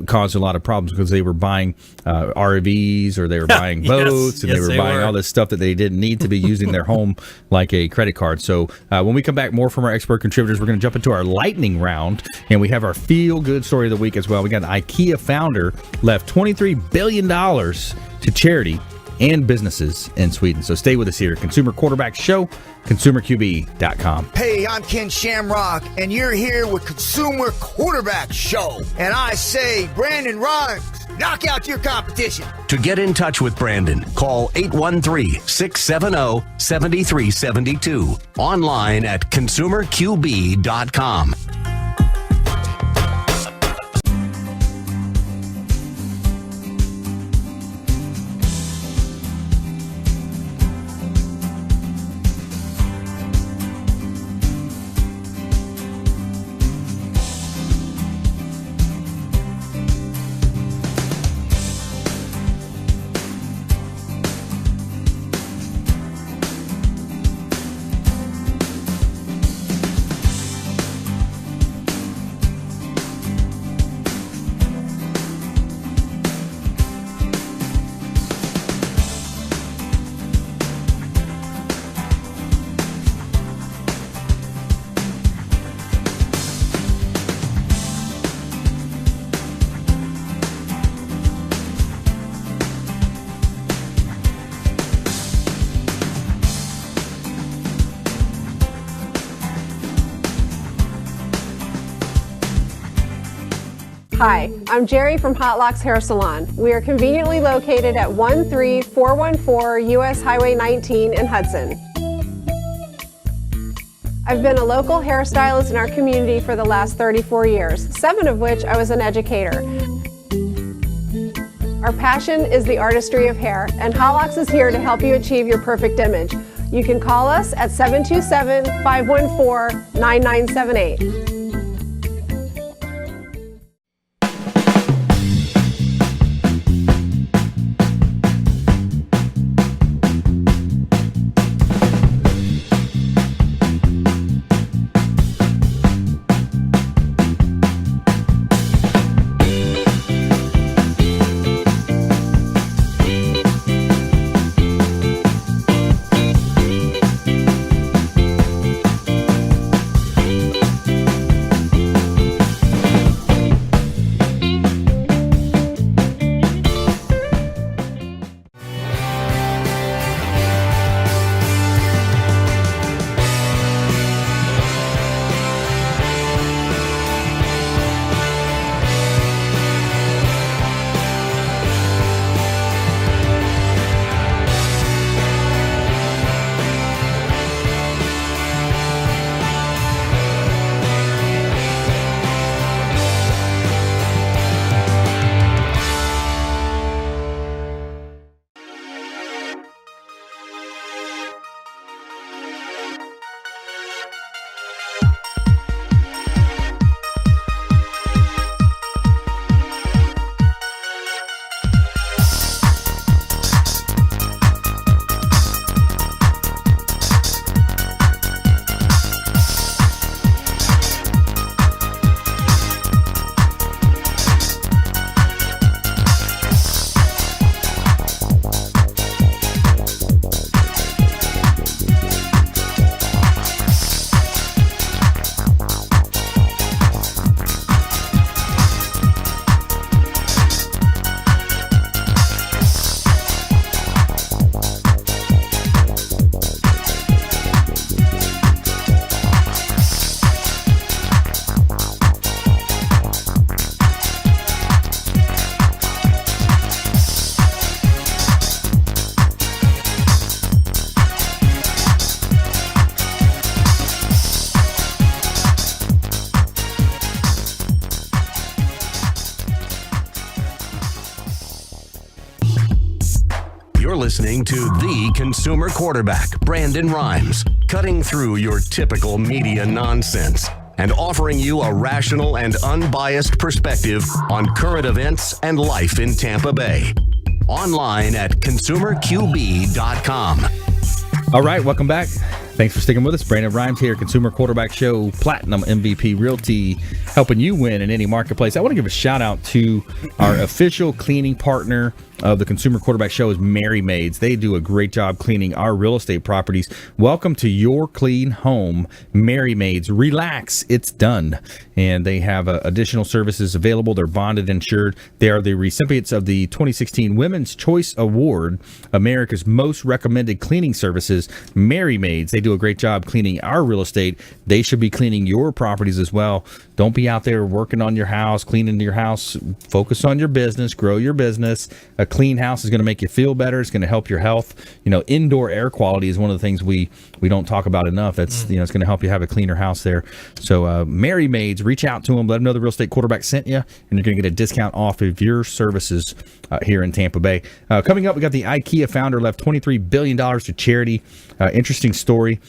caused a lot of problems because they were buying RVs or they were buying boats and they were buying all this stuff that they didn't need to be using their home like a credit card. So when we come back, more from our expert contributors, we're going to jump into our lightning round, and we have our feel-good story of the week as well. We got an IKEA founder left $23 billion to charity and businesses in Sweden. So stay with us here. Consumer Quarterback Show, ConsumerQB.com. Hey, I'm Ken Shamrock, and you're here with Consumer Quarterback Show. And I say, Brandon Rhymes, knock out your competition. To get in touch with Brandon, call 813-670-7372. Online at ConsumerQB.com. Hi, I'm Jerry from Hot Locks Hair Salon. We are conveniently located at 13414 US Highway 19 in Hudson. I've been a local hairstylist in our community for the last 34 years, 7 of which I was an educator. Our passion is the artistry of hair, and Hot Locks is here to help you achieve your perfect image. You can call us at 727-514-9978. You're listening to the consumer quarterback, Brandon Rhymes, cutting through your typical media nonsense and offering you a rational and unbiased perspective on current events and life in Tampa Bay. Online at consumerqb.com. All right, welcome back. Thanks for sticking with us. Brandon Rhymes here, Consumer Quarterback Show, Platinum MVP Realty, helping you win in any marketplace. I want to give a shout out to our official cleaning partner of the Consumer Quarterback Show is Merry Maids. They do a great job cleaning our real estate properties. Welcome to your clean home, Merry Maids. Relax, it's done. And they have additional services available. They're bonded, insured. They are the recipients of the 2016 Women's Choice Award, America's most recommended cleaning services. Merry Maids. They do a great job cleaning our real estate. They should be cleaning your properties as well. Don't be out there working on your house, cleaning your house. Focus on your business, grow your business. A clean house is going to make you feel better. It's going to help your health. You know, indoor air quality is one of the things we don't talk about enough. That's it's going to help you have a cleaner house there. So Merry Maids, reach out to them, let them know the real estate quarterback sent you, and you're going to get a discount off of your services here in Tampa Bay. Coming up, we got the IKEA founder left $23 billion to charity. Interesting story.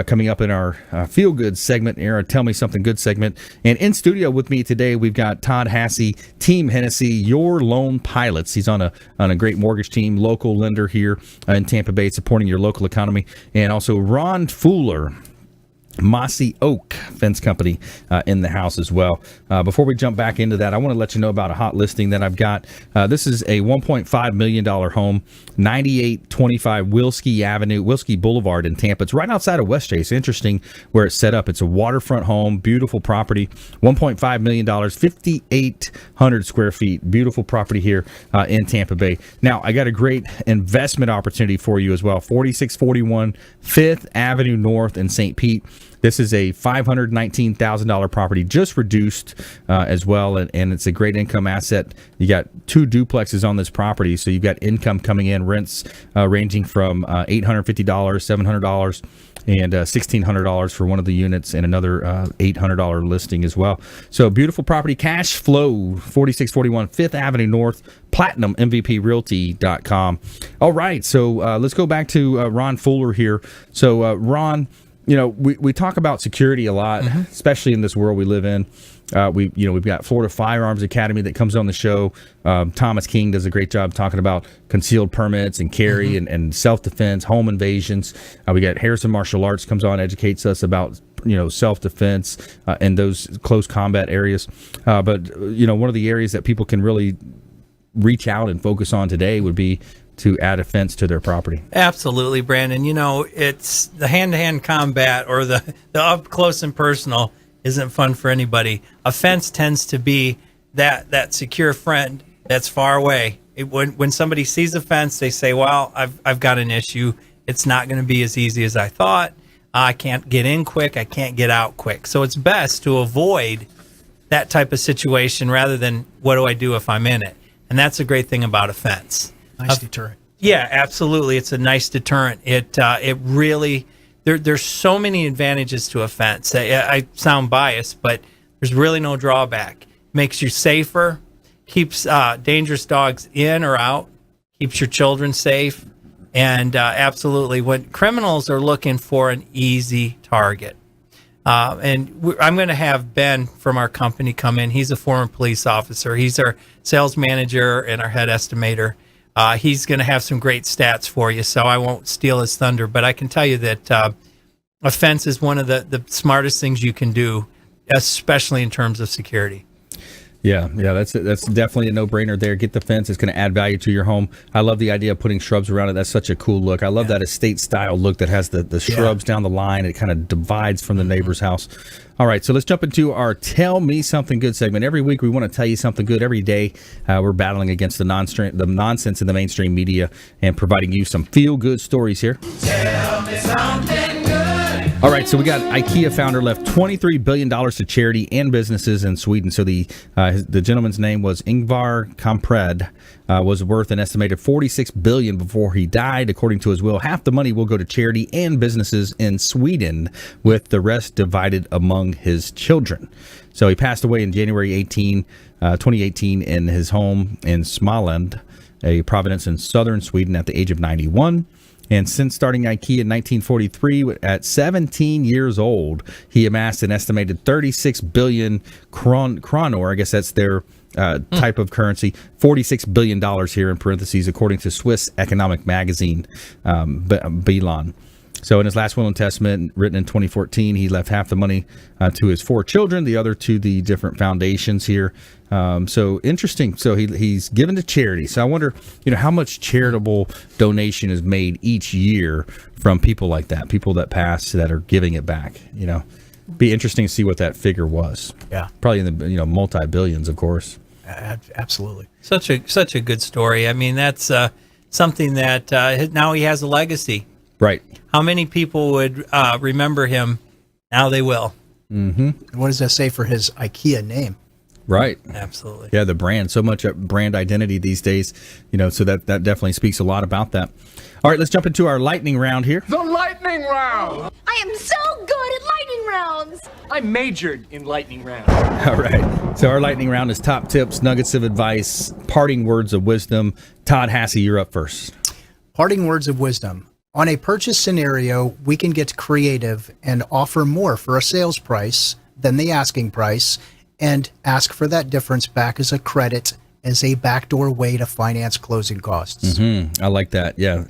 Coming up in our Feel Good segment, our Tell Me Something Good segment. And in studio with me today, we've got Todd Hassey, Team Hennessy, your loan pilots. He's on a great mortgage team, local lender here in Tampa Bay, supporting your local economy. And also Ron Fuller, Mossy Oak Fence Company in the house as well. Before we jump back into that, I want to let you know about a hot listing that I've got. This is a $1.5 million home, 9825 Wilski Boulevard in Tampa. It's right outside of West Chase. Interesting where it's set up. It's a waterfront home, beautiful property, $1.5 million, 5,800 square feet, beautiful property here in Tampa Bay. Now, I got a great investment opportunity for you as well, 4641 5th Avenue North in St. Pete. This is a $519,000 property, just reduced as well, and it's a great income asset. You got 2 duplexes on this property, so you've got income coming in, rents ranging from $850, $700, and $1,600 for one of the units, and another $800 listing as well. So beautiful property, cash flow, 4641 5th Avenue North, PlatinumMVPRealty.com. All right, so let's go back to Ron Fuller here. So Ron, you know, we talk about security a lot, especially in this world we live in. We've got Florida Firearms Academy that comes on the show. Thomas King does a great job talking about concealed permits and carry and self-defense, home invasions. We got Harrison Martial Arts comes on, educates us about self-defense and those close combat areas. But one of the areas that people can really reach out and focus on today would be to add a fence to their property. Absolutely, Brandon. It's the hand-to-hand combat or the up close and personal isn't fun for anybody. A fence tends to be that secure friend that's far away. When somebody sees a fence, they say, well, I've got an issue. It's not going to be as easy as I thought. I can't get in quick. I can't get out quick. So it's best to avoid that type of situation rather than what do I do if I'm in it? And that's a great thing about a fence. Nice deterrent. Yeah, absolutely. It's a nice deterrent. It really, there's so many advantages to a fence. I sound biased, but there's really no drawback. Makes you safer, keeps dangerous dogs in or out, keeps your children safe, and absolutely, when criminals are looking for an easy target. And I'm going to have Ben from our company come in. He's a former police officer. He's our sales manager and our head estimator. He's going to have some great stats for you, so I won't steal his thunder. But I can tell you that a fence is one of the smartest things you can do, especially in terms of security. Yeah, that's definitely a no-brainer there. Get the fence. It's going to add value to your home. I love the idea of putting shrubs around it. That's such a cool look. I love that estate-style look that has the shrubs down the line. It kind of divides from the neighbor's house. All right, so let's jump into our Tell Me Something Good segment. Every week we want to tell you something good. Every day we're battling against the nonsense in the mainstream media and providing you some feel-good stories here. Tell me something good. All right, so we got IKEA founder left $23 billion to charity and businesses in Sweden. So the gentleman's name was Ingvar Kamprad, was worth an estimated $46 billion before he died. According to his will, half the money will go to charity and businesses in Sweden, with the rest divided among his children. So he passed away in January 2018 in his home in Småland. a Providence in southern Sweden at the age of 91. And since starting IKEA in 1943, at 17 years old, he amassed an estimated 36 billion kronor. I guess that's their type of currency. $46 billion here in parentheses, according to Swiss economic magazine, Bilan. So in his last will and testament, written in 2014, he left half the money to his 4 children, the other to the different foundations here. So interesting. So he's given to charity. So I wonder, how much charitable donation is made each year from people like that, people that pass that are giving it back. Be interesting to see what that figure was. Yeah, probably in the multi-billions, of course. Absolutely. Such a good story. I mean, that's something that now he has a legacy. Right. How many people would remember him? Now they will. Mm-hmm. What does that say for his IKEA name? Right. Absolutely. Yeah, the brand. So much brand identity these days, so that definitely speaks a lot about that. All right, let's jump into our lightning round here. The lightning round! I am so good at lightning rounds! I majored in lightning round. All right. So our lightning round is top tips, nuggets of advice, parting words of wisdom. Todd Hassey, you're up first. Parting words of wisdom. On a purchase scenario, we can get creative and offer more for a sales price than the asking price and ask for that difference back as a credit, as a backdoor way to finance closing costs. I like that. Yeah.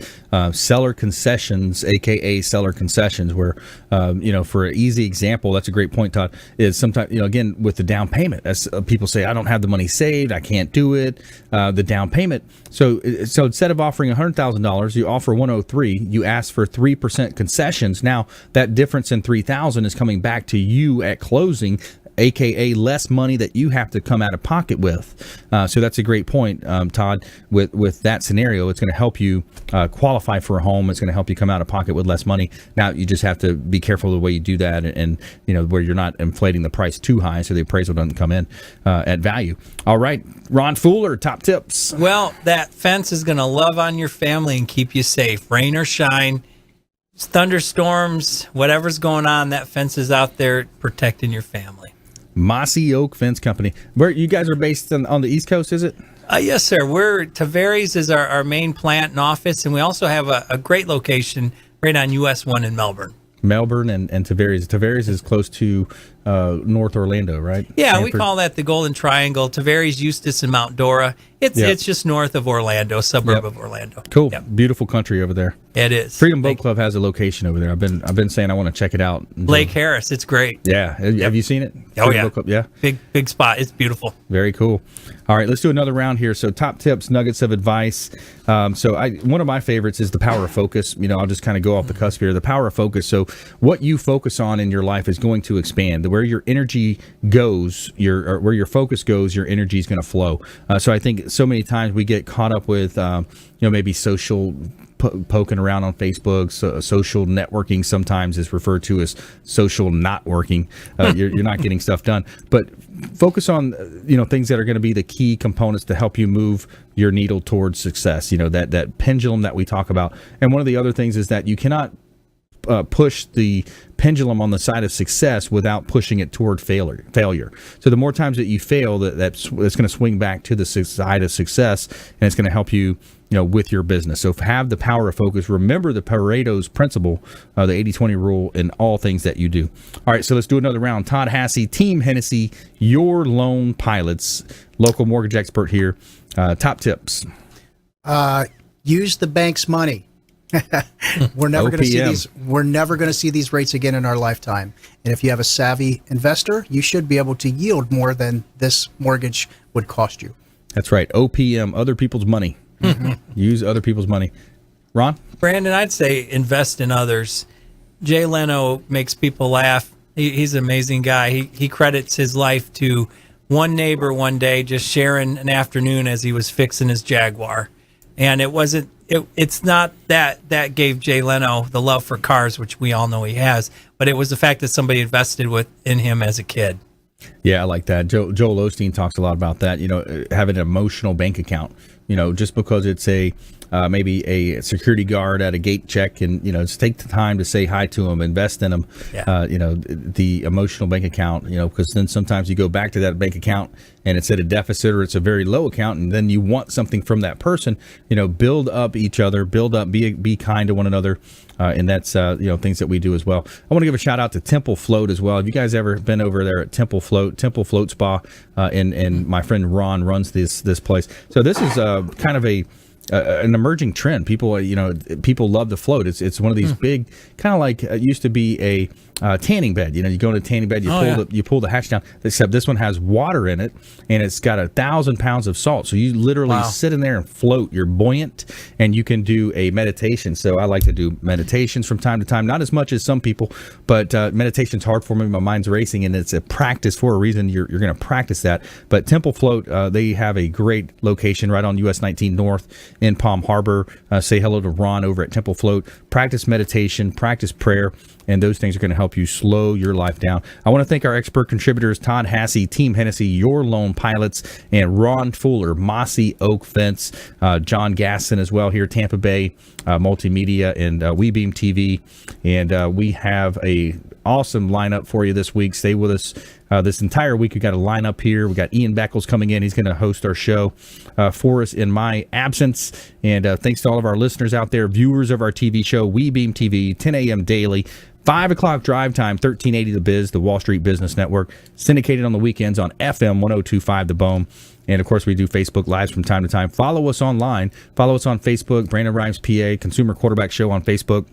Seller concessions, AKA seller concessions, where, for an easy example, that's a great point, Todd, is sometimes, again, with the down payment, as people say, I don't have the money saved, I can't do it, the down payment. So instead of offering $100,000, you offer 103, you ask for 3% concessions. Now that difference in 3,000 is coming back to you at closing, AKA less money that you have to come out of pocket with. So that's a great point, Todd. With that scenario, it's going to help you qualify for a home. It's going to help you come out of pocket with less money. Now you just have to be careful the way you do that, and where you're not inflating the price too high, so the appraisal doesn't come in at value. All right, Ron Fuller, top tips. Well, that fence is going to love on your family and keep you safe, rain or shine. Thunderstorms, whatever's going on, that fence is out there protecting your family. Mossy Oak Fence Company. Where you guys are based on the East Coast, is it? Yes, sir. Tavares is our main plant and office, and we also have a great location right on US 1 in Melbourne. Melbourne and Tavares. Tavares is close to North Orlando, right? Yeah, Sanford. We call that the Golden Triangle. Tavares, Eustis, and Mount Dora. It's just north of Orlando, suburb of Orlando. Cool. Yep. Beautiful country over there. It is. Freedom Boat Club has a location over there. I've been saying I want to check it out. Lake Harris, it's great. Yeah. Have you seen it? Oh, Freedom yeah. Boat Club? Yeah. Big spot. It's beautiful. Very cool. All right, let's do another round here. So top tips, nuggets of advice. One of my favorites is the power of focus. I'll just kind of go off the cusp here. The power of focus. So what you focus on in your life is going to expand. Where your energy goes, where your focus goes, your energy is going to flow. So I think so many times we get caught up with, maybe social poking around on Facebook. So social networking sometimes is referred to as social not working. You're not getting stuff done. But focus on things that are going to be the key components to help you move your needle towards success. That pendulum that we talk about. And one of the other things is that you cannot push the pendulum on the side of success without pushing it toward failure. So the more times that you fail, that's going to swing back to the side of success, and it's going to help you, with your business. So have the power of focus. Remember the Pareto's principle, the 80-20 rule in all things that you do. All right, so let's do another round. Todd Hassey, Team Hennessy, your loan pilots, local mortgage expert here. Top tips. Use the bank's money. We're never going to see these. We're never going to see these rates again in our lifetime. And if you have a savvy investor, you should be able to yield more than this mortgage would cost you. That's right. OPM, other people's money. Use other people's money. Ron? Brandon, I'd say invest in others. Jay Leno makes people laugh. He's an amazing guy. He credits his life to one neighbor one day just sharing an afternoon as he was fixing his Jaguar. And it's not that gave Jay Leno the love for cars, which we all know he has, but it was the fact that somebody invested in him as a kid. Yeah, I like that. Joel Osteen talks a lot about that, having an emotional bank account, just because it's maybe a security guard at a gate check, and just take the time to say hi to them, invest in them. Yeah. The emotional bank account, because then sometimes you go back to that bank account and it's at a deficit or it's a very low account, and then you want something from that person, build up each other, be kind to one another. And that's, things that we do as well. I want to give a shout out to Temple Float as well. Have you guys ever been over there at Temple Float Spa? And my friend Ron runs this place. So this is kind of an emerging trend. People, people love to float. It's one of these big, kind of like it used to be a tanning bed. You go in a tanning bed, you pull the hatch down. Except this one has water in it, and it's got 1,000 pounds of salt. So you literally sit in there and float. You're buoyant, and you can do a meditation. So I like to do meditations from time to time. Not as much as some people, but meditation's hard for me. My mind's racing, and it's a practice for a reason. You're going to practice that. But Temple Float, they have a great location right on US 19 North in Palm Harbor. Say hello to Ron over at Temple Float. Practice meditation, practice prayer, and those things are going to help you slow your life down. I want to thank our expert contributors, Todd Hassey, Team Hennessy, Your Lone Pilots, and Ron Fuller, Mossy Oak Fence, John Gasson as well here, Tampa Bay Multimedia, and WeBeam TV. And we have a awesome lineup for you this week. Stay with us this entire week. We got a lineup here. We got Ian Beckles coming in. He's going to host our show for us in my absence. And thanks to all of our listeners out there, viewers of our TV show, WeBeam TV, 10 a.m. daily. 5 o'clock drive time, 1380 The Biz, the Wall Street Business Network, syndicated on the weekends on FM 102.5 The Boom. And, of course, we do Facebook Lives from time to time. Follow us online. Follow us on Facebook, Brandon Rhymes PA, Consumer Quarterback Show on Facebook,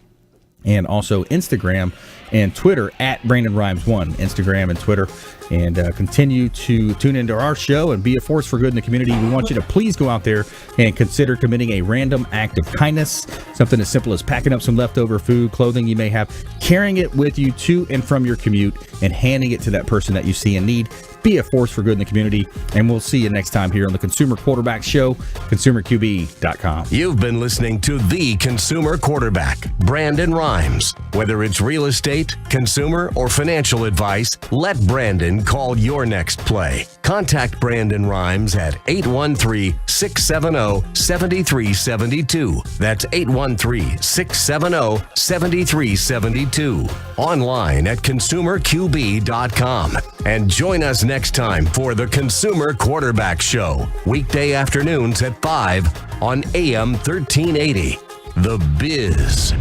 and also Instagram and Twitter at Brandon Rhymes 1, Instagram and Twitter. And continue to tune into our show and be a force for good in the community. We want you to please go out there and consider committing a random act of kindness. Something as simple as packing up some leftover food, clothing you may have, carrying it with you to and from your commute, and handing it to that person that you see in need. Be a force for good in the community, and we'll see you next time here on the Consumer Quarterback Show, ConsumerQB.com. You've been listening to The Consumer Quarterback, Brandon Rhymes. Whether it's real estate, consumer, or financial advice, let Brandon call your next play. Contact Brandon Rhymes at 813-670-7372. That's 813-670-7372. Online at ConsumerQB.com. And join us next time for the Consumer Quarterback Show, weekday afternoons at 5 on AM 1380. The Biz.